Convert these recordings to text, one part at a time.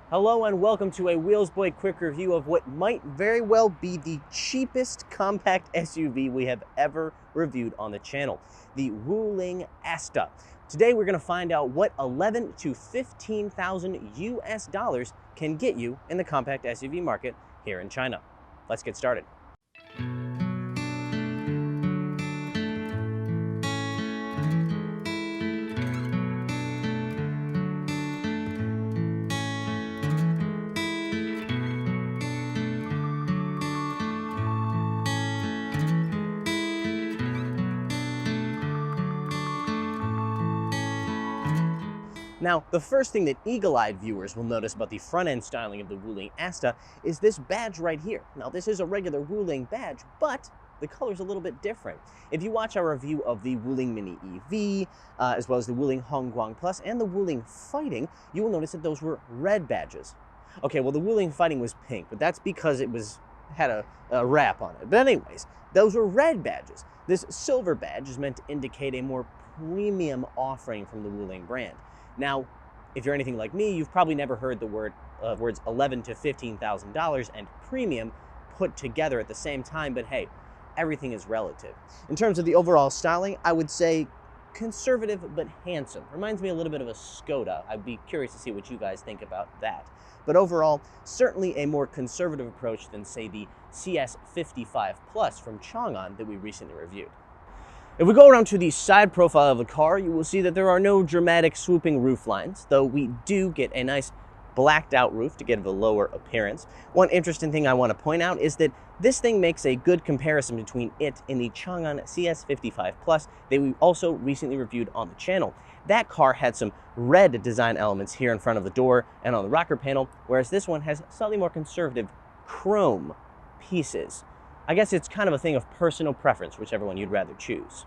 Hello and welcome to a Wheels Boy quick review of what might very well be the cheapest compact SUV we have ever reviewed on the channel, the Wuling Asta. Today we're going to find out what $11,000 to $15,000 US can get you in the compact SUV market here in China. Let's get started. Now, the first thing that eagle-eyed viewers will notice about the front-end styling of the Wuling Asta is this badge right here. Now, this is a regular Wuling badge, but the color's a little bit different. If you watch our review of the Wuling Mini EV, as well as the Wuling Hongguang Plus and the Wuling Fighting, you will notice that those were red badges. Okay, well, the Wuling Fighting was pink, but that's because it had a wrap on it. But anyways, those were red badges. This silver badge is meant to indicate a more premium offering from the Wuling brand. Now, if you're anything like me, you've probably never heard the words $11,000 to $15,000 and premium put together at the same time, but hey, everything is relative. In terms of the overall styling, I would say conservative but handsome. Reminds me a little bit of a Skoda. I'd be curious to see what you guys think about that. But overall, certainly a more conservative approach than, say, the CS55 Plus from Chang'an that we recently reviewed. If we go around to the side profile of the car, you will see that there are no dramatic swooping roof lines, though we do get a nice blacked out roof to give a lower appearance. One interesting thing I want to point out is that this thing makes a good comparison between it and the Chang'an CS55 Plus that we also recently reviewed on the channel. That car had some red design elements here in front of the door and on the rocker panel, whereas this one has slightly more conservative chrome pieces. I guess it's kind of a thing of personal preference, whichever one you'd rather choose.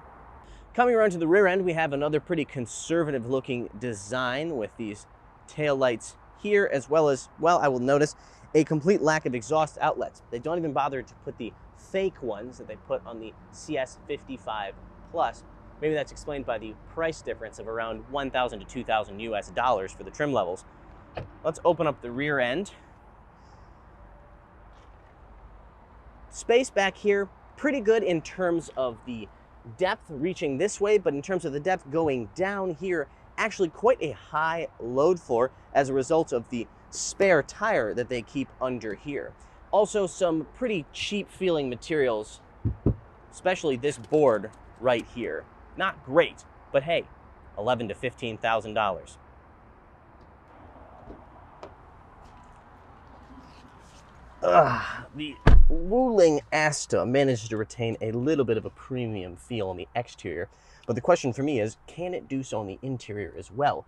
Coming around to the rear end, we have another pretty conservative looking design with these taillights here, as well as, well, I will notice a complete lack of exhaust outlets. They don't even bother to put the fake ones that they put on the CS55 Plus. Maybe that's explained by the price difference of around $1,000 to $2,000 US for the trim levels. Let's open up the rear end. Space back here, pretty good in terms of the depth reaching this way, but in terms of the depth going down here, actually quite a high load floor as a result of the spare tire that they keep under here. Also some pretty cheap feeling materials, especially this board right here. Not great, but hey, $11,000 to $15,000. The Wuling Asta managed to retain a little bit of a premium feel on the exterior, but the question for me is, can it do so on the interior as well?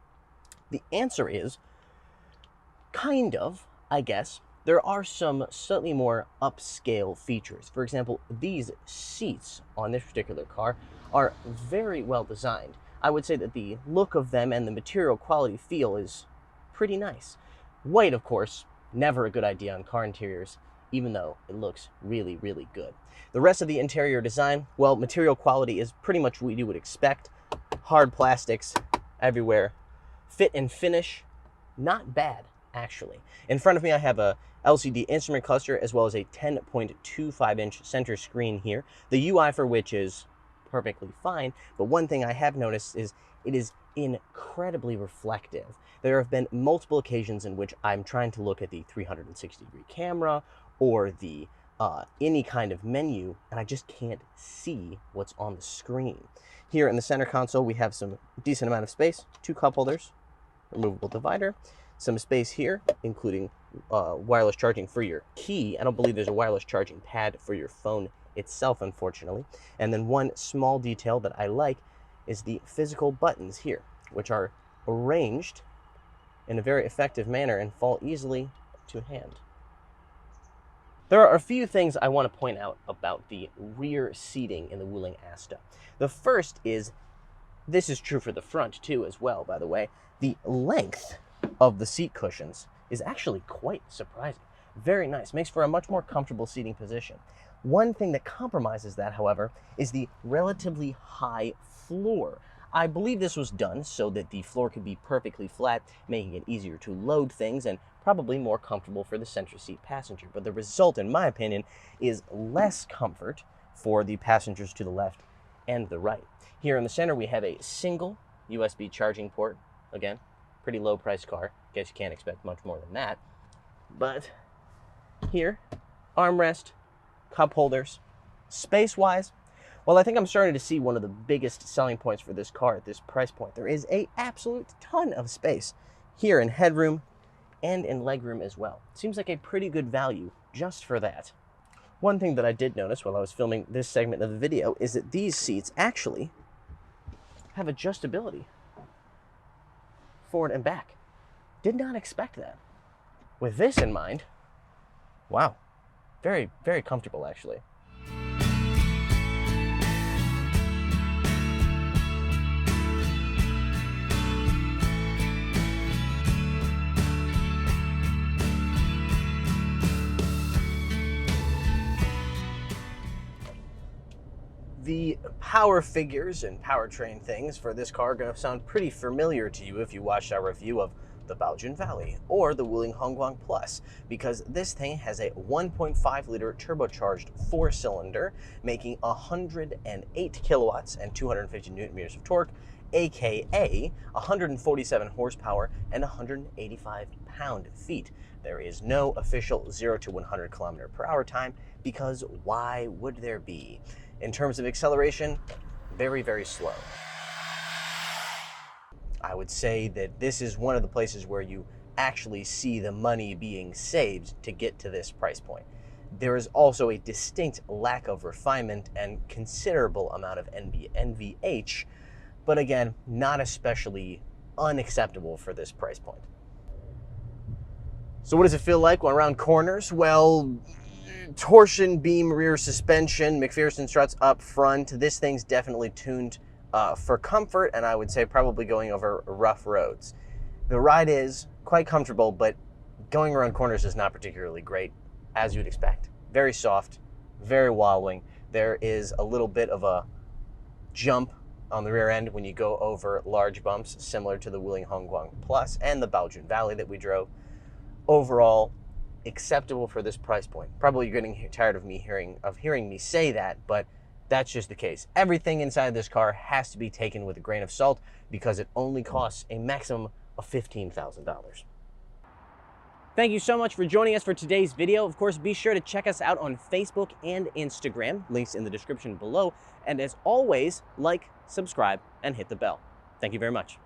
The answer is, kind of, I guess. There are some slightly more upscale features. For example, these seats on this particular car are very well designed. I would say that the look of them and the material quality feel is pretty nice. White, of course, never a good idea on car interiors, even though it looks really, really good. The rest of the interior design, well, material quality is pretty much what you would expect. Hard plastics everywhere. Fit and finish, not bad, actually. In front of me, I have a LCD instrument cluster as well as a 10.25-inch center screen here, the UI for which is perfectly fine, but one thing I have noticed is it is incredibly reflective. There have been multiple occasions in which I'm trying to look at the 360-degree camera or the any kind of menu, and I just can't see what's on the screen. Here in the center console, we have some decent amount of space, 2 cup holders, removable divider, some space here, including wireless charging for your key. I don't believe there's a wireless charging pad for your phone itself, unfortunately. And then one small detail that I like is the physical buttons here, which are arranged in a very effective manner and fall easily to hand. There are a few things I want to point out about the rear seating in the Wuling Asta. The first is, this is true for the front too as well, by the way, the length of the seat cushions is actually quite surprising. Very nice, makes for a much more comfortable seating position. One thing that compromises that, however, is the relatively high floor. I believe this was done so that the floor could be perfectly flat, making it easier to load things and probably more comfortable for the center seat passenger. But the result, in my opinion, is less comfort for the passengers to the left and the right. Here in the center, we have a single USB charging port. Again, pretty low price car. Guess you can't expect much more than that. But here, armrest, cup holders. Space-wise, well, I think I'm starting to see one of the biggest selling points for this car at this price point. There is an absolute ton of space here in headroom and in legroom as well. Seems like a pretty good value just for that. One thing that I did notice while I was filming this segment of the video is that these seats actually have adjustability forward and back. Did not expect that. With this in mind, wow, very, very comfortable actually. The power figures and powertrain things for this car are going to sound pretty familiar to you if you watched our review of the Baojun Valley or the Wuling Hongguang Plus, because this thing has a 1.5-liter turbocharged 4-cylinder, making 108 kilowatts and 250 newton meters of torque, aka 147 horsepower and 185 pound-feet. There is no official 0 to 100 kilometer per hour time, because why would there be? In terms of acceleration, very, very slow. I would say that this is one of the places where you actually see the money being saved to get to this price point. There is also a distinct lack of refinement and considerable amount of NVH, but again, not especially unacceptable for this price point. So what does it feel like when around corners? Well, torsion beam rear suspension, McPherson struts up front. This thing's definitely tuned for comfort, and I would say probably going over rough roads. The ride is quite comfortable, but going around corners is not particularly great, as you'd expect. Very soft, very wallowing. There is a little bit of a jump on the rear end when you go over large bumps, similar to the Wuling Hongguang Plus and the Baojun Valley that we drove. Overall, acceptable for this price point. Probably you're getting tired of hearing me say that, but that's just the case. Everything inside this car has to be taken with a grain of salt because it only costs a maximum of $15,000. Thank you so much for joining us for today's video. Of course, be sure to check us out on Facebook and Instagram, links in the description below. And as always, like, subscribe, and hit the bell. Thank you very much.